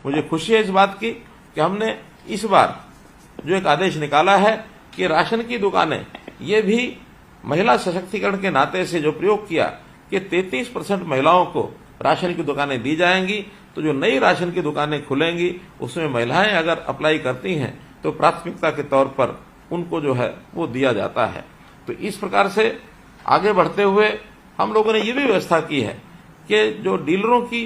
मुझे खुशी है इस बात की कि हमने इस बार जो एक आदेश निकाला है कि राशन की दुकानें, ये भी महिला सशक्तिकरण के नाते से जो प्रयोग किया कि 33% महिलाओं को राशन की दुकानें दी जाएंगी, तो जो नई राशन की दुकानें खुलेंगी उसमें महिलाएं अगर अप्लाई करती हैं तो प्राथमिकता के तौर पर उनको जो है वो दिया जाता है। तो इस प्रकार से आगे बढ़ते हुए हम लोगों ने ये भी व्यवस्था की है कि जो डीलरों की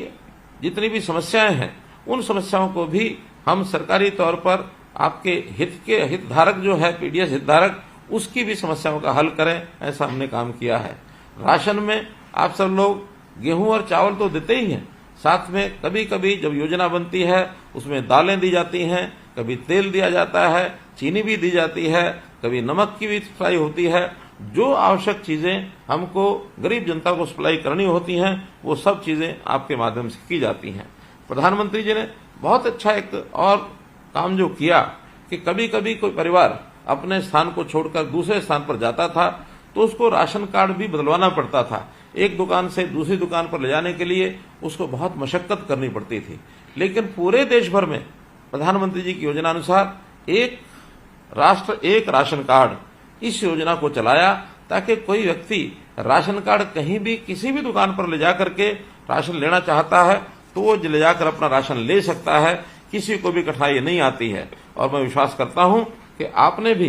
जितनी भी समस्याएं हैं उन समस्याओं को भी हम सरकारी तौर पर आपके हितधारक जो है पीडीएस हितधारक, उसकी भी समस्याओं का हल करें, ऐसा हमने काम किया है। राशन में आप सब लोग गेहूं और चावल तो देते ही हैं, साथ में कभी कभी जब योजना बनती है उसमें दालें दी जाती हैं, कभी तेल दिया जाता है, चीनी भी दी जाती है, कभी नमक की भी सप्लाई होती है। जो आवश्यक चीजें हमको गरीब जनता को सप्लाई करनी होती हैं वो सब चीजें आपके माध्यम से की जाती हैं। प्रधानमंत्री जी ने बहुत अच्छा एक और काम जो किया कि कभी कभी कोई परिवार अपने स्थान को छोड़कर दूसरे स्थान पर जाता था तो उसको राशन कार्ड भी बदलवाना पड़ता था। एक दुकान से दूसरी दुकान पर ले जाने के लिए उसको बहुत मशक्कत करनी पड़ती थी। लेकिन पूरे देश भर में प्रधानमंत्री जी की योजना अनुसार एक राष्ट्र एक राशन कार्ड, इस योजना को चलाया ताकि कोई व्यक्ति राशन कार्ड कहीं भी किसी भी दुकान पर ले जाकर के राशन लेना चाहता है तो वो ले जाकर अपना राशन ले सकता है, किसी को भी कठिनाई नहीं आती है। और मैं विश्वास करता हूं कि आपने भी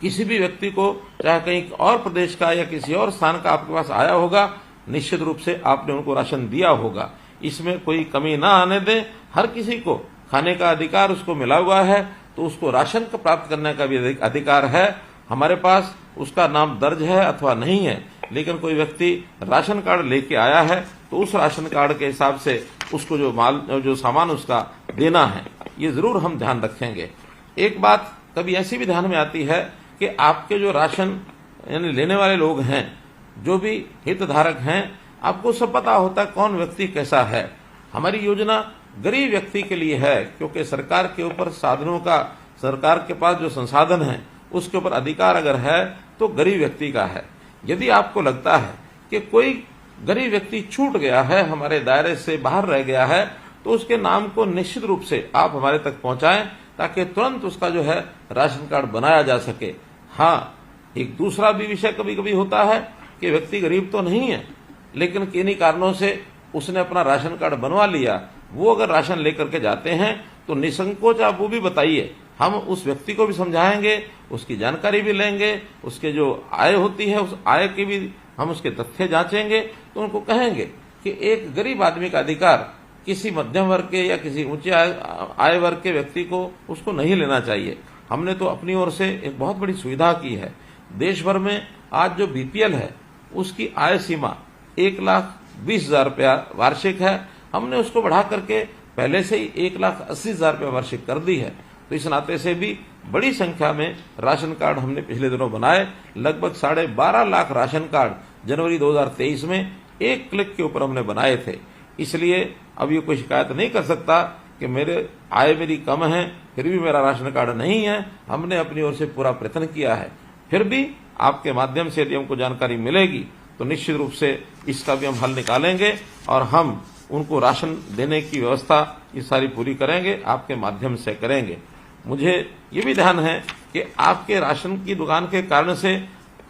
किसी भी व्यक्ति को, चाहे कहीं और प्रदेश का या किसी और स्थान का आपके पास आया होगा, निश्चित रूप से आपने उनको राशन दिया होगा। इसमें कोई कमी ना आने दें। हर किसी को खाने का अधिकार उसको मिला हुआ है, तो उसको राशन का प्राप्त करने का भी अधिकार है। हमारे पास उसका नाम दर्ज है अथवा नहीं है, लेकिन कोई व्यक्ति राशन कार्ड लेके आया है तो उस राशन कार्ड के हिसाब से उसको जो सामान उसका देना है, ये जरूर हम ध्यान रखेंगे। एक बात कभी ऐसी भी ध्यान में आती है कि आपके जो राशन यानी लेने वाले लोग हैं, जो भी हितधारक हैं, आपको सब पता होता है कौन व्यक्ति कैसा है। हमारी योजना गरीब व्यक्ति के लिए है, क्योंकि सरकार के ऊपर साधनों का, सरकार के पास जो संसाधन है उसके ऊपर अधिकार अगर है तो गरीब व्यक्ति का है। यदि आपको लगता है कि कोई गरीब व्यक्ति छूट गया है, हमारे दायरे से बाहर रह गया है, तो उसके नाम को निश्चित रूप से आप हमारे तक पहुंचाएं ताकि तुरंत उसका जो है राशन कार्ड बनाया जा सके। हाँ, एक दूसरा भी विषय कभी कभी होता है कि व्यक्ति गरीब तो नहीं है, लेकिन किन्हीं कारणों से उसने अपना राशन कार्ड बनवा लिया। वो अगर राशन लेकर के जाते हैं तो निसंकोच आप वो भी बताइए, हम उस व्यक्ति को भी समझाएंगे, उसकी जानकारी भी लेंगे, उसके जो आय होती है उस आय की भी हम उसके तथ्य जांचेंगे। तो उनको कहेंगे कि एक गरीब आदमी का अधिकार किसी मध्यम वर्ग के या किसी ऊंचे आय वर्ग के व्यक्ति को उसको नहीं लेना चाहिए। हमने तो अपनी ओर से एक बहुत बड़ी सुविधा की है। देश भर में आज जो बीपीएल है उसकी आय सीमा 1,20,000 रुपया वार्षिक है। हमने उसको बढ़ा करके पहले से ही 1,80,000 रुपया वार्षिक कर दी है। तो इस नाते से भी बड़ी संख्या में राशन कार्ड हमने पिछले दिनों बनाए। लगभग 12.5 लाख राशन कार्ड जनवरी 2023 में एक क्लिक के ऊपर हमने बनाए थे। इसलिए अब ये कोई शिकायत नहीं कर सकता कि मेरी कम है फिर भी मेरा राशन कार्ड नहीं है। हमने अपनी ओर से पूरा प्रयत्न किया है। फिर भी आपके माध्यम से यदि हमको जानकारी मिलेगी तो निश्चित रूप से इसका भी हम हल निकालेंगे और हम उनको राशन देने की व्यवस्था ये सारी पूरी करेंगे, आपके माध्यम से करेंगे। मुझे ये भी ध्यान है कि आपके राशन की दुकान के कारण से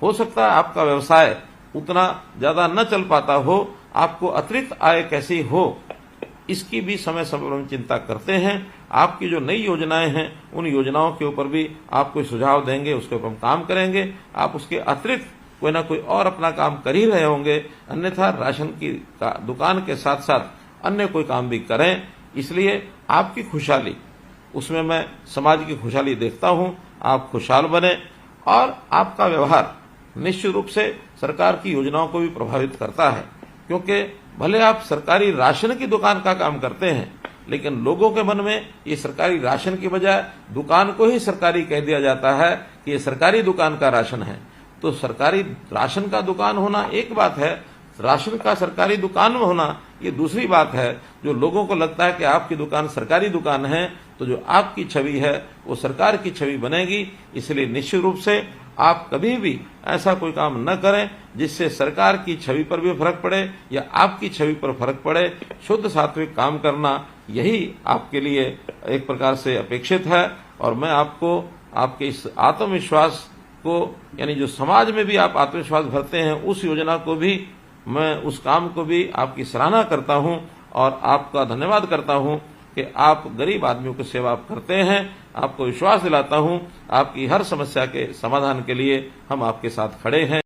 हो सकता है आपका व्यवसाय उतना ज्यादा न चल पाता हो, आपको अतिरिक्त आय कैसी हो, इसकी भी समय समय पर हम चिंता करते हैं। आपकी जो नई योजनाएं हैं उन योजनाओं के ऊपर भी आप कोई सुझाव देंगे, उसके ऊपर हम काम करेंगे। आप उसके अतिरिक्त कोई ना कोई और अपना काम कर ही रहे होंगे, अन्यथा राशन की दुकान के साथ साथ अन्य कोई काम भी करें। इसलिए आपकी खुशहाली, उसमें मैं समाज की खुशहाली देखता हूं। आप खुशहाल बने और आपका व्यवहार निश्चित रूप से सरकार की योजनाओं को भी प्रभावित करता है, क्योंकि भले आप सरकारी राशन की दुकान का काम करते हैं, लेकिन लोगों के मन में ये सरकारी राशन की बजाय दुकान को ही सरकारी कह दिया जाता है कि ये सरकारी दुकान का राशन है। तो सरकारी राशन का दुकान होना एक बात है, राशन का सरकारी दुकान में होना ये दूसरी बात है। जो लोगों को लगता है कि आपकी दुकान सरकारी दुकान है, तो जो आपकी छवि है वो सरकार की छवि बनेगी। इसलिए निश्चित रूप से आप कभी भी ऐसा कोई काम न करें जिससे सरकार की छवि पर भी फर्क पड़े या आपकी छवि पर फर्क पड़े। शुद्ध सात्विक काम करना यही आपके लिए एक प्रकार से अपेक्षित है। और मैं आपको आपके इस आत्मविश्वास को, यानी जो समाज में भी आप आत्मविश्वास भरते हैं, उस योजना को भी, मैं उस काम को भी आपकी सराहना करता हूं और आपका धन्यवाद करता हूं कि आप गरीब आदमियों की सेवा करते हैं। आपको विश्वास दिलाता हूं, आपकी हर समस्या के समाधान के लिए हम आपके साथ खड़े हैं।